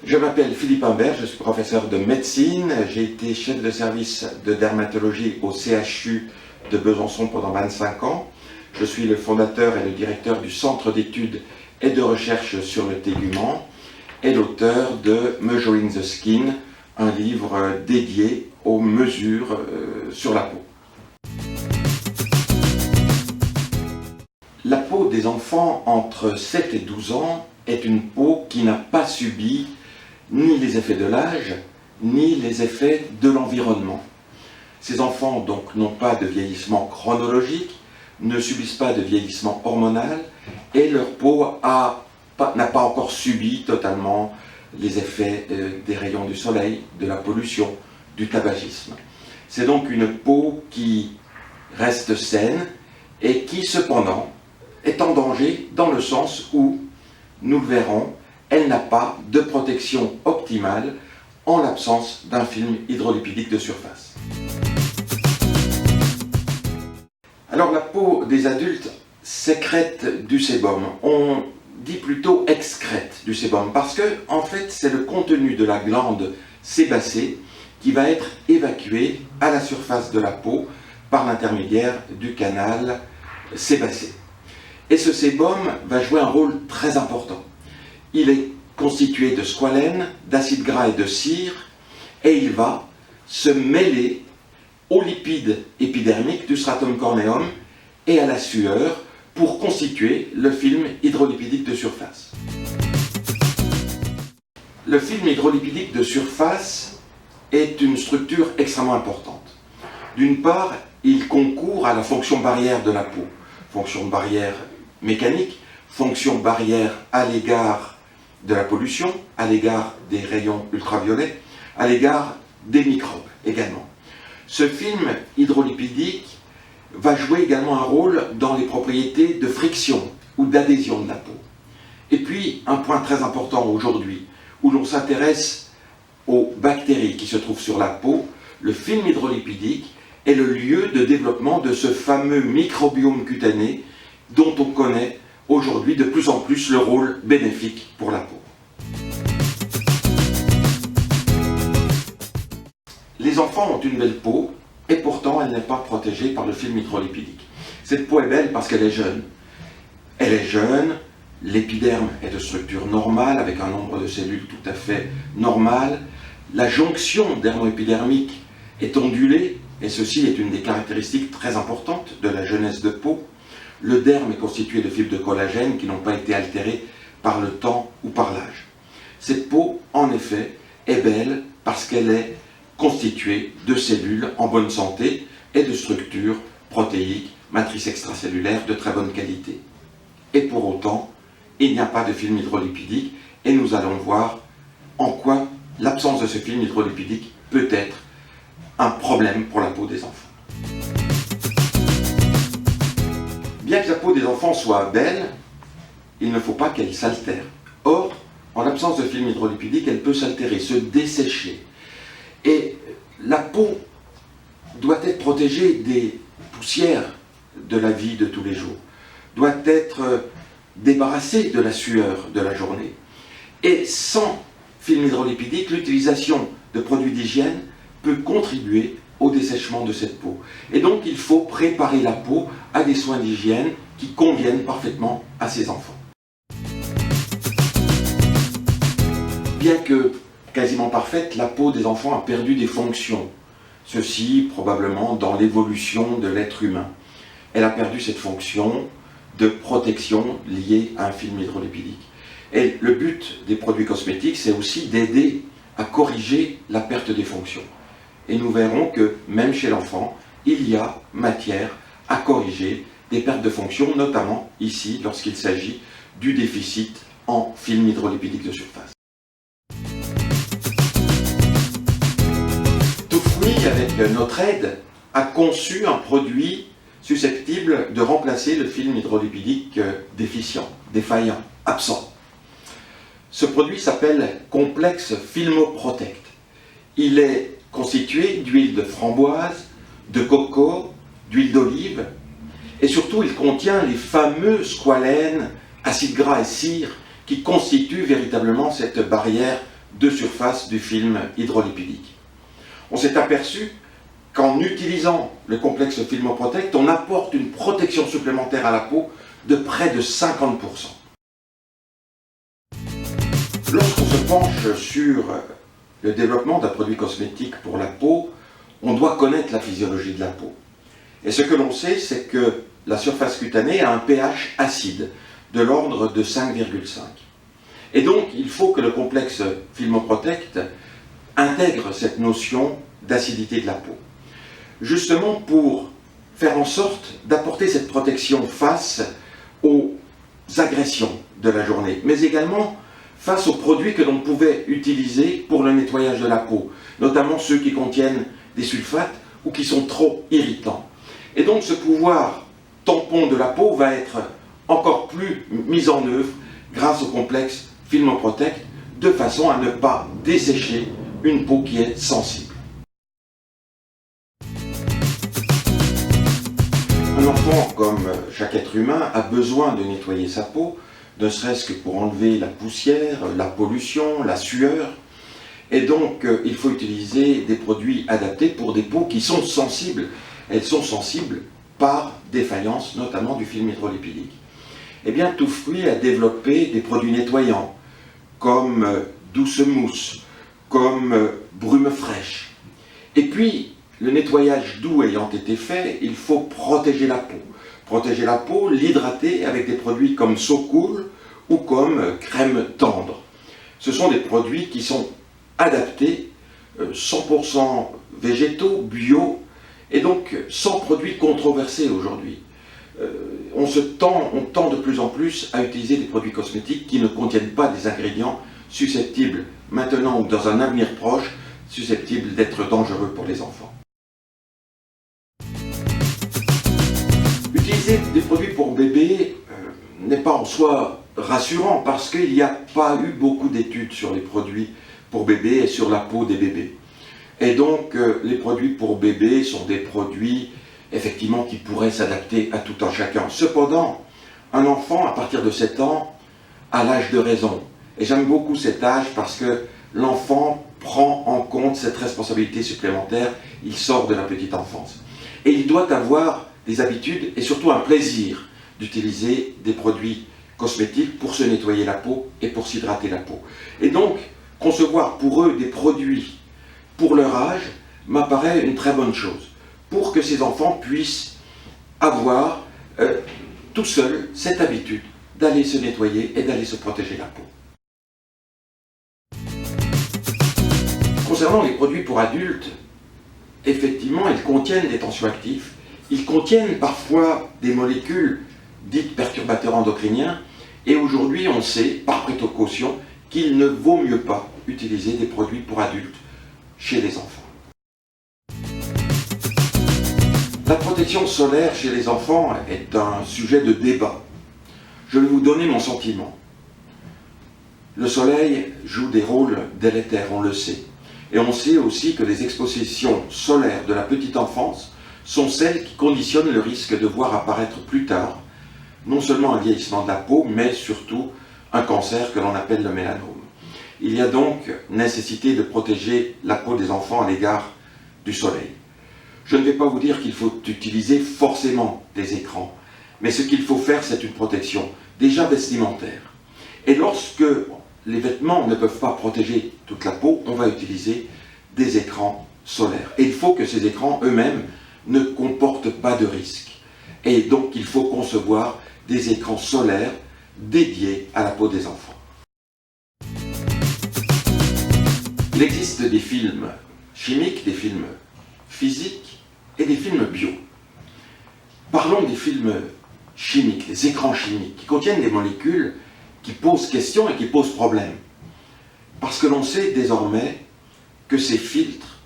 Je m'appelle Philippe Imbert, je suis professeur de médecine. J'ai été chef de service de dermatologie au CHU de Besançon pendant 25 ans. Je suis le fondateur et le directeur du Centre d'études et de recherche sur le tégument et l'auteur de Measuring the Skin, un livre dédié aux mesures sur la peau. La peau des enfants entre 7 et 12 ans est une peau qui n'a pas subi ni les effets de l'âge, ni les effets de l'environnement. Ces enfants donc n'ont pas de vieillissement chronologique, ne subissent pas de vieillissement hormonal et leur peau n'a pas encore subi totalement les effets des rayons du soleil, de la pollution, du tabagisme. C'est donc une peau qui reste saine et qui cependant est en danger dans le sens où, nous le verrons, elle n'a pas de protection optimale en l'absence d'un film hydrolipidique de surface. Alors la peau des adultes sécrète du sébum. On dit plutôt excrète du sébum parce que en fait c'est le contenu de la glande sébacée qui va être évacué à la surface de la peau par l'intermédiaire du canal sébacé. Et ce sébum va jouer un rôle très important. Il est constitué de squalène, d'acide gras et de cire, et il va se mêler aux lipides épidermiques du stratum corneum et à la sueur pour constituer le film hydrolipidique de surface. Le film hydrolipidique de surface est une structure extrêmement importante. D'une part, il concourt à la fonction barrière de la peau, fonction barrière mécanique, fonction barrière à l'égard de la pollution, à l'égard des rayons ultraviolets, à l'égard des microbes également. Ce film hydrolipidique va jouer également un rôle dans les propriétés de friction ou d'adhésion de la peau. Et puis, un point très important aujourd'hui, où l'on s'intéresse aux bactéries qui se trouvent sur la peau, le film hydrolipidique est le lieu de développement de ce fameux microbiome cutané dont on connaît aujourd'hui de plus en plus le rôle bénéfique pour la peau. Les enfants ont une belle peau et pourtant elle n'est pas protégée par le film hydrolipidique. Cette peau est belle parce qu'elle est jeune. Elle est jeune, l'épiderme est de structure normale avec un nombre de cellules tout à fait normal. La jonction dermo-épidermique est ondulée et ceci est une des caractéristiques très importantes de la jeunesse de peau. Le derme est constitué de fibres de collagène qui n'ont pas été altérées par le temps ou par l'âge. Cette peau, en effet, est belle parce qu'elle est constituée de cellules en bonne santé et de structures protéiques, matrices extracellulaires de très bonne qualité. Et pour autant, il n'y a pas de film hydrolipidique et nous allons voir en quoi l'absence de ce film hydrolipidique peut être un problème pour la peau des enfants. Bien que la peau des enfants soit belle, il ne faut pas qu'elle s'altère. Or, en l'absence de film hydrolipidique, elle peut s'altérer, se dessécher. Et la peau doit être protégée des poussières de la vie de tous les jours, doit être débarrassée de la sueur de la journée. Et sans film hydrolipidique, l'utilisation de produits d'hygiène peut contribuer au dessèchement de cette peau. Et donc il faut préparer la peau à des soins d'hygiène qui conviennent parfaitement à ces enfants. Bien que quasiment parfaite, la peau des enfants a perdu des fonctions. Ceci probablement dans l'évolution de l'être humain. Elle a perdu cette fonction de protection liée à un film hydrolipidique. Et le but des produits cosmétiques, c'est aussi d'aider à corriger la perte des fonctions. Et nous verrons que même chez l'enfant, il y a matière à corriger des pertes de fonction, notamment ici lorsqu'il s'agit du déficit en film hydrolipidique de surface. Toufouille, avec notre aide, a conçu un produit susceptible de remplacer le film hydrolipidique déficient, défaillant, absent. Ce produit s'appelle Complex Filmoprotect. Il est constitué d'huile de framboise, de coco, d'huile d'olive, et surtout il contient les fameux squalènes, acides gras et cire, qui constituent véritablement cette barrière de surface du film hydrolipidique. On s'est aperçu qu'en utilisant le complexe Filmoprotect, on apporte une protection supplémentaire à la peau de près de 50%. Lorsqu'on se penche sur le développement d'un produit cosmétique pour la peau, on doit connaître la physiologie de la peau. Et ce que l'on sait, c'est que la surface cutanée a un pH acide de l'ordre de 5,5. Et donc, il faut que le complexe Filmoprotect intègre cette notion d'acidité de la peau. Justement pour faire en sorte d'apporter cette protection face aux agressions de la journée, mais également face aux produits que l'on pouvait utiliser pour le nettoyage de la peau, notamment ceux qui contiennent des sulfates ou qui sont trop irritants. Et donc ce pouvoir tampon de la peau va être encore plus mis en œuvre grâce au complexe Filmoprotect, de façon à ne pas dessécher une peau qui est sensible. Un enfant, comme chaque être humain, a besoin de nettoyer sa peau, ne serait-ce que pour enlever la poussière, la pollution, la sueur. Et donc, il faut utiliser des produits adaptés pour des peaux qui sont sensibles. Elles sont sensibles par défaillance, notamment du film hydrolipidique. Eh bien, Tout Fruit a développé des produits nettoyants, comme Douce Mousse, comme Brume Fraîche. Et puis, le nettoyage doux ayant été fait, il faut protéger la peau. Protéger la peau, l'hydrater avec des produits comme Socool ou comme crème tendre. Ce sont des produits qui sont adaptés, 100% végétaux, bio, et donc sans produits controversés aujourd'hui. On tend de plus en plus à utiliser des produits cosmétiques qui ne contiennent pas des ingrédients susceptibles, maintenant ou dans un avenir proche, susceptibles d'être dangereux pour les enfants. Utiliser des produits pour bébés n'est pas en soi rassurant parce qu'il n'y a pas eu beaucoup d'études sur les produits pour bébés et sur la peau des bébés. Et donc les produits pour bébés sont des produits effectivement qui pourraient s'adapter à tout un chacun. Cependant, un enfant à partir de 7 ans a l'âge de raison. Et j'aime beaucoup cet âge parce que l'enfant prend en compte cette responsabilité supplémentaire, il sort de la petite enfance. Et il doit avoir des habitudes et surtout un plaisir d'utiliser des produits cosmétiques pour se nettoyer la peau et pour s'hydrater la peau. Et donc, concevoir pour eux des produits pour leur âge m'apparaît une très bonne chose, pour que ces enfants puissent avoir tout seuls cette habitude d'aller se nettoyer et d'aller se protéger la peau. Concernant les produits pour adultes, effectivement, ils contiennent des tensioactifs, ils contiennent parfois des molécules dites perturbateurs endocriniens, et aujourd'hui on sait, par précaution, qu'il ne vaut mieux pas utiliser des produits pour adultes chez les enfants. La protection solaire chez les enfants est un sujet de débat. Je vais vous donner mon sentiment. Le soleil joue des rôles délétères, on le sait. Et on sait aussi que les expositions solaires de la petite enfance sont celles qui conditionnent le risque de voir apparaître plus tard non seulement un vieillissement de la peau, mais surtout un cancer que l'on appelle le mélanome. Il y a donc nécessité de protéger la peau des enfants à l'égard du soleil. Je ne vais pas vous dire qu'il faut utiliser forcément des écrans, mais ce qu'il faut faire, c'est une protection, déjà vestimentaire. Et lorsque les vêtements ne peuvent pas protéger toute la peau, on va utiliser des écrans solaires. Et il faut que ces écrans eux-mêmes ne comportent pas de risque. Et donc il faut concevoir des écrans solaires dédiés à la peau des enfants. Il existe des films chimiques, des films physiques et des films bio. Parlons des films chimiques, des écrans chimiques, qui contiennent des molécules qui posent question et qui posent problème. Parce que l'on sait désormais que ces filtres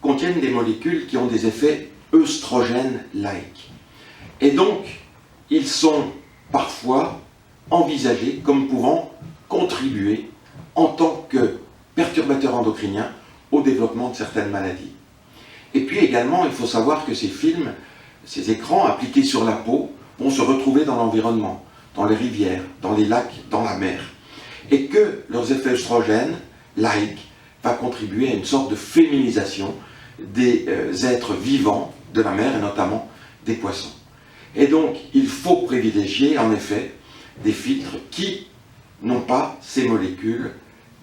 contiennent des molécules qui ont des effets œstrogènes-like. Et donc, ils sont parfois envisagés comme pouvant contribuer en tant que perturbateurs endocriniens au développement de certaines maladies. Et puis également, il faut savoir que ces films, ces écrans appliqués sur la peau vont se retrouver dans l'environnement, dans les rivières, dans les lacs, dans la mer. Et que leurs effets œstrogènes, laïque va contribuer à une sorte de féminisation des êtres vivants de la mer et notamment des poissons. Et donc il faut privilégier en effet des filtres qui n'ont pas ces molécules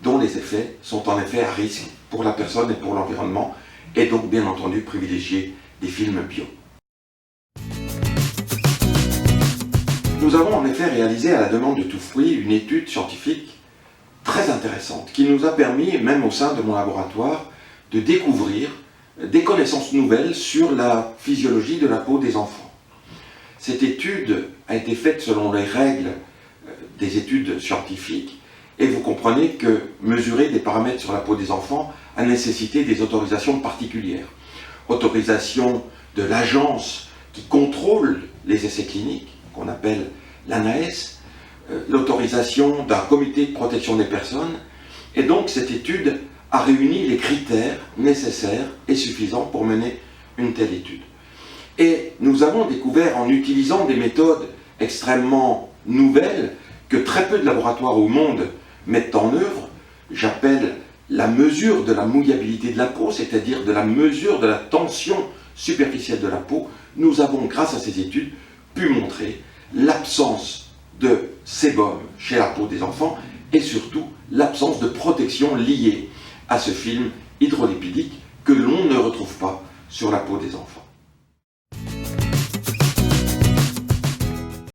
dont les effets sont en effet à risque pour la personne et pour l'environnement, et donc bien entendu privilégier des films bio. Nous avons en effet réalisé à la demande de Tout Fruit une étude scientifique très intéressante qui nous a permis, même au sein de mon laboratoire, de découvrir des connaissances nouvelles sur la physiologie de la peau des enfants. Cette étude a été faite selon les règles des études scientifiques et vous comprenez que mesurer des paramètres sur la peau des enfants a nécessité des autorisations particulières. Autorisation de l'agence qui contrôle les essais cliniques, qu'on appelle l'ANAES, l'autorisation d'un comité de protection des personnes, et donc cette étude a réuni les critères nécessaires et suffisants pour mener une telle étude. Et nous avons découvert, en utilisant des méthodes extrêmement nouvelles, que très peu de laboratoires au monde mettent en œuvre, j'appelle la mesure de la mouillabilité de la peau, c'est-à-dire de la mesure de la tension superficielle de la peau. Nous avons, grâce à ces études, pu montrer l'absence de sébum chez la peau des enfants et surtout l'absence de protection liée à ce film hydrolipidique que l'on ne retrouve pas sur la peau des enfants.